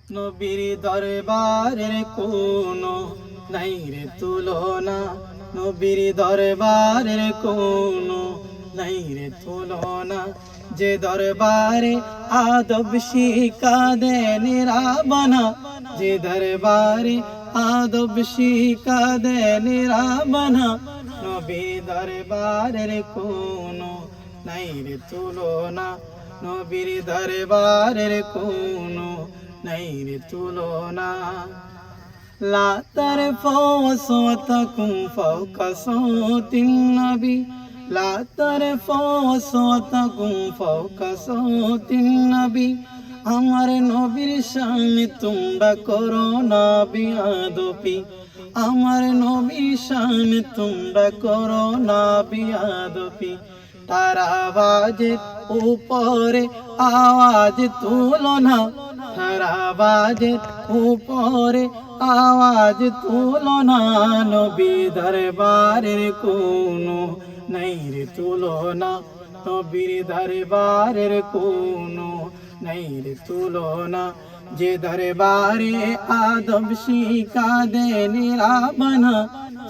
নবীর দরবারের কোনো নাই রে তুলনা, নবীর দরবারের কোনো নাই রে তুলনা। যে দরবারে আদব শিক্ষা দেন রাবনা, যে দরবারে আদব শিক্ষা দেন রাবনা, নবীর দরবারের কোনো নাই রে তুলনা, নবীর দরবারের কোনো নাই রে তুলনা। لا ترفعوا أصواتكم فوق صوت النبي، لا ترفعوا أصواتكم فوق صوت النبي। আমার নবীর সামনে তোমরা করো না বেয়াদবি, আমার নবীর সামনে তোমরা করো না বেয়াদবি। তার আওয়াজের উপরে আওয়াজ তুলো না, তার আওয়াজের উপরে আওয়াজ তুলো না। নবী দরবারের কোনো নাই রে তুলনা, নবীর দরবারের কোনো নাই রে তুলনা। যে দরবারে আদব শিক্ষা দেন রাবনা,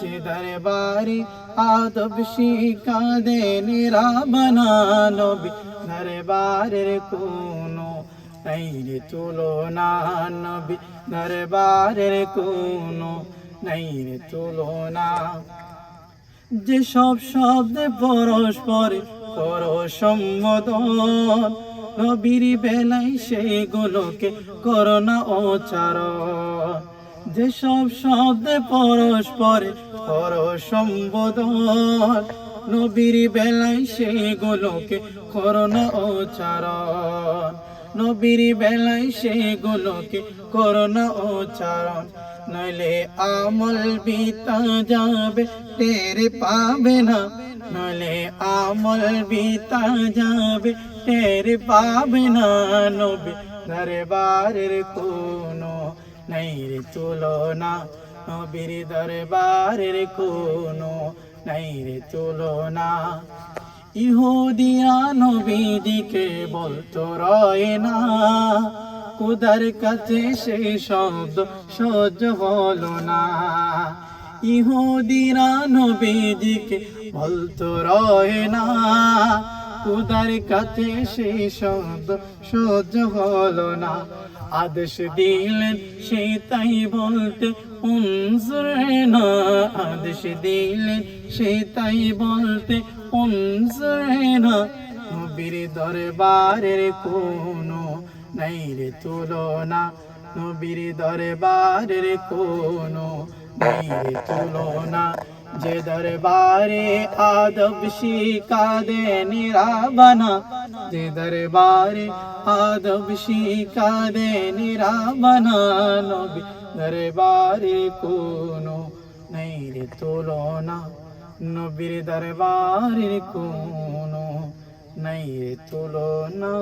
যে দরবারে আদব শিক্ষা দেন রাবনা, নবী দরবারের কোনো নাই রে তুলনা, নবী দরবারের কোনো নাই রে তুলনা। যে সব শব্দে পরস্পর করো সম্বোধন, নবীর বেলায় সেগুলোকে করো না উচ্চারণ। যে সব শব্দে পরস্পর করো সম্বোধন, নবীর বেলায় সেগুলোকে করো না উচ্চারণ, নবীর বেলায় সেগুলোকে করো না উচ্চারণ। নইলে আমল বিতা যাবে টের পাবে না, নইলে আমল বিতা যাবে টের পাবে না। নবী দরবারের কোনো নাই রে তুলনা, নবীর দরবারের কোনো নাই রে তুলনা। ইহুদিয়া নবীজিকে বলতো রয় না, খোদার কাছে সেই শব্দ সহ্য হলো না। ইহুদিরা নবীজিকে বলতো রয় না, খোদার কাছে সেই শব্দ সহ্য হলো না। আদেশ দিলেন সেই তাই বলতে উনজুরনা, আদেশ দিলেন সেই তাই বলতে উনজুরনা। নবীর দরবারের কোনো নাই রে তুলনা, নবীর দরবারের কোনো নাই রে তুলনা। যে দরবারে আদব শিক্ষা দেন রাবনা, যে দরবারে আদব শিক্ষা দেন রাবনা, নবী দরবারে কোনো নাই রে তুলনা, নবীর দরবারের কোনো নাই রে তুলনা।